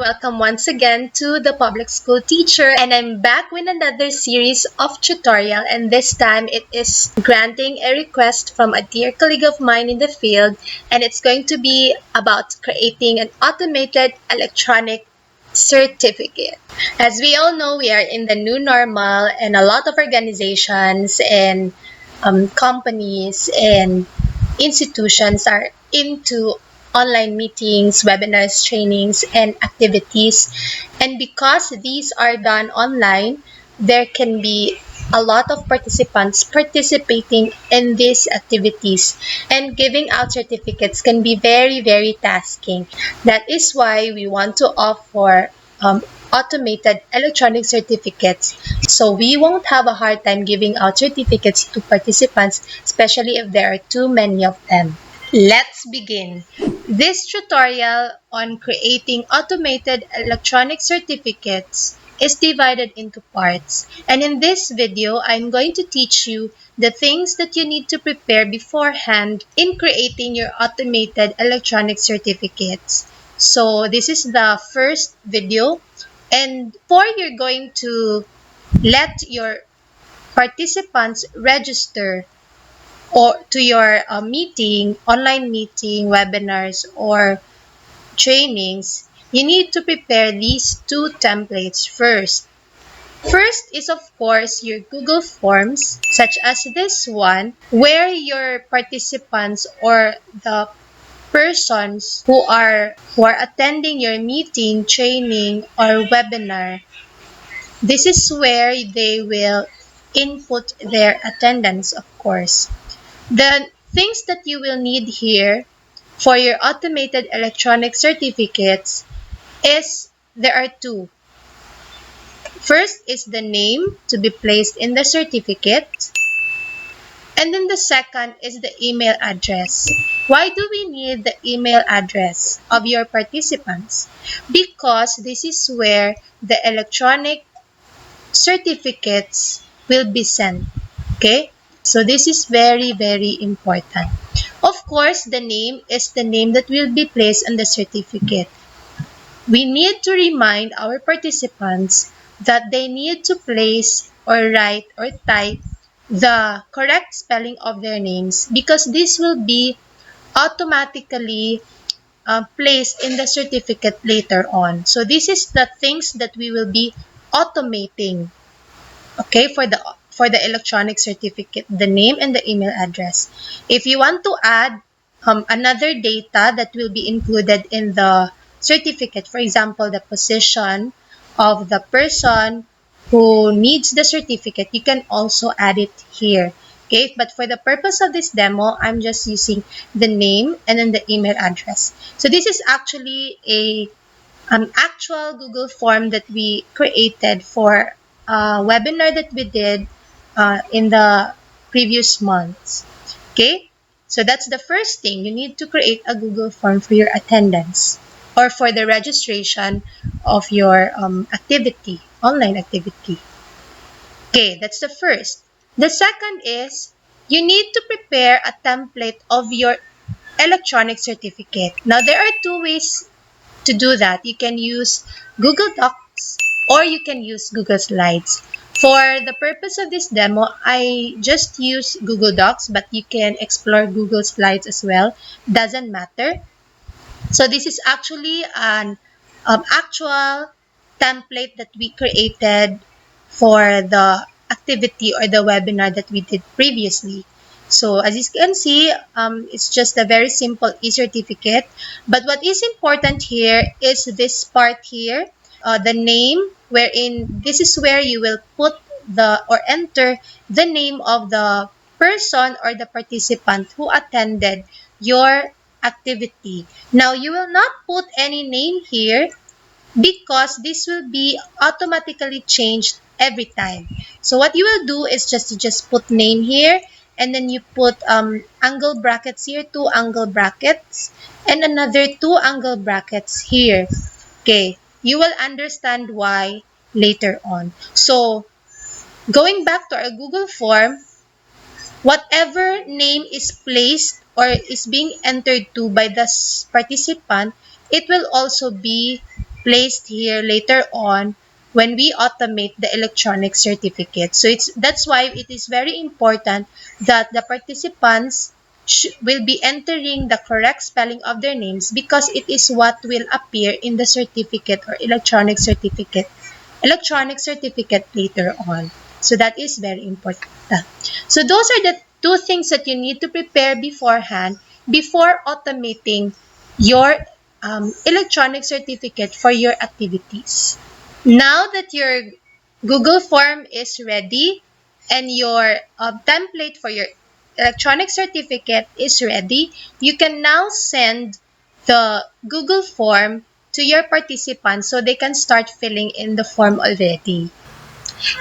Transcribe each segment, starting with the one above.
welcome once again to the Public School Teacher, and I'm back with another series of tutorial, and this time it is granting a request from a dear colleague of mine in the field, and it's going to be about creating an automated electronic certificate. As we all know, we are in the new normal, and a lot of organizations and companies and institutions are into online meetings, webinars, trainings, and activities. And because these are done online, there can be a lot of participants participating in these activities, and giving out certificates can be very, very tasking. That is why we want to offer automated electronic certificates, so we won't have a hard time giving out certificates to participants, especially if there are too many of them. Let's begin. This tutorial on creating automated electronic certificates is divided into parts, and in this video I'm going to teach you the things that you need to prepare beforehand in creating your automated electronic certificates. So this is the first video, and before you're going to let your participants register or to your meeting, online meeting, webinars, or trainings, you need to prepare these two templates first. First is, of course, your Google Forms, such as this one, where your participants or the persons who are attending your meeting, training, or webinar, this is where they will input their attendance, of course. The things that you will need here for your automated electronic certificates is there are two. First is the name to be placed in the certificate, and then the second is the email address. Why do we need the email address of your participants? Because this is where the electronic certificates will be sent. Okay? So this is very, very important. Of course, the name is the name that will be placed on the certificate. We need to remind our participants that they need to place or write or type the correct spelling of their names, because this will be automatically placed in the certificate later on. So this is the things that we will be automating, okay, for the electronic certificate, the name and the email address. If you want to add another data that will be included in the certificate, for example, the position of the person who needs the certificate, you can also add it here. Okay, but for the purpose of this demo, I'm just using the name and then the email address. So this is actually a actual Google form that we created for a webinar that we did in the previous months. Okay, so that's the first thing. You need to create a Google form for your attendance or for the registration of your activity, online activity. Okay, that's the first. The second is you need to prepare a template of your electronic certificate. Now, there are two ways to do that. You can use Google Docs or you can use Google Slides. For the purpose of this demo, I just use Google Docs, but you can explore Google Slides as well. Doesn't matter. So this is actually an actual template that we created for the activity or the webinar that we did previously. So as you can see, it's just a very simple e-certificate. But what is important here is this part here, the name, wherein this is where you will put or enter the name of the person or the participant who attended your activity. Now, you will not put any name here because this will be automatically changed every time. So what you will do is just put name here, and then you put angle brackets here, two angle brackets, and another two angle brackets here. Okay, you will understand why later on. So going back to our Google form, whatever name is placed or is being entered to by the participant, it will also be placed here later on when we automate the electronic certificate. So that's why it is very important that the participants will be entering the correct spelling of their names, because it is what will appear in the certificate or electronic certificate later on. So that is very important. So those are the two things that you need to prepare beforehand before automating your electronic certificate for your activities. Now that your Google form is ready and your template for your electronic certificate is ready, you can now send the Google form to your participants so they can start filling in the form already.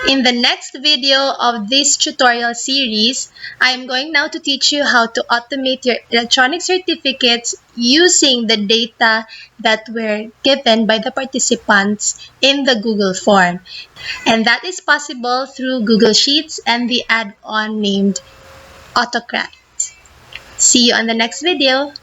In the next video of this tutorial series, I am going now to teach you how to automate your electronic certificates using the data that were given by the participants in the Google form. And that is possible through Google Sheets and the add-on named Autocrat. See you on the next video.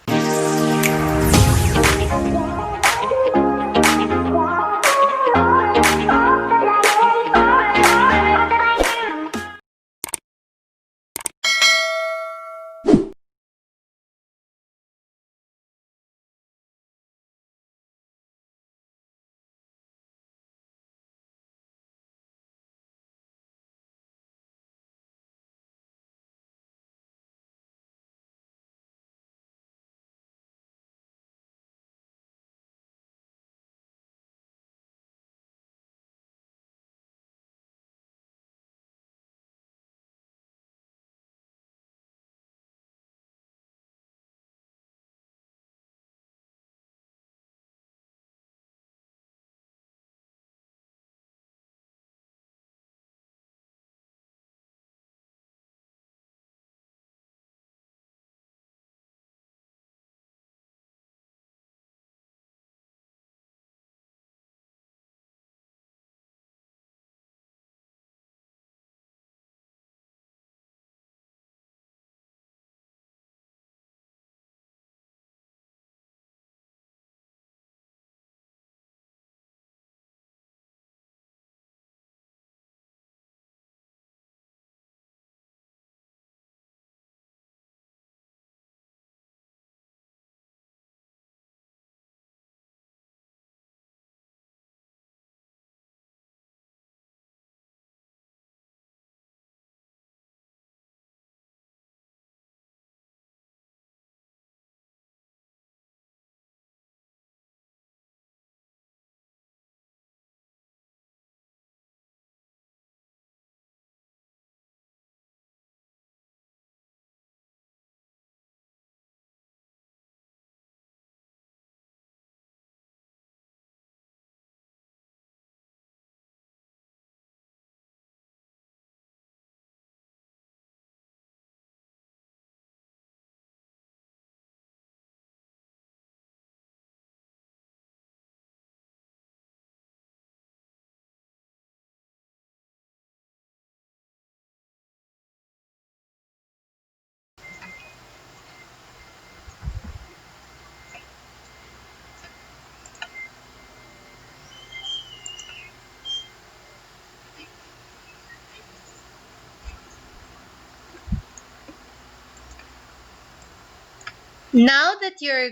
Now that your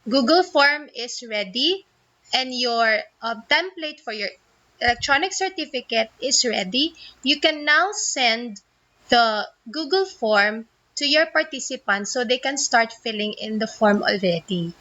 Google form is ready and your template for your electronic certificate is ready, you can now send the Google form to your participants so they can start filling in the form already.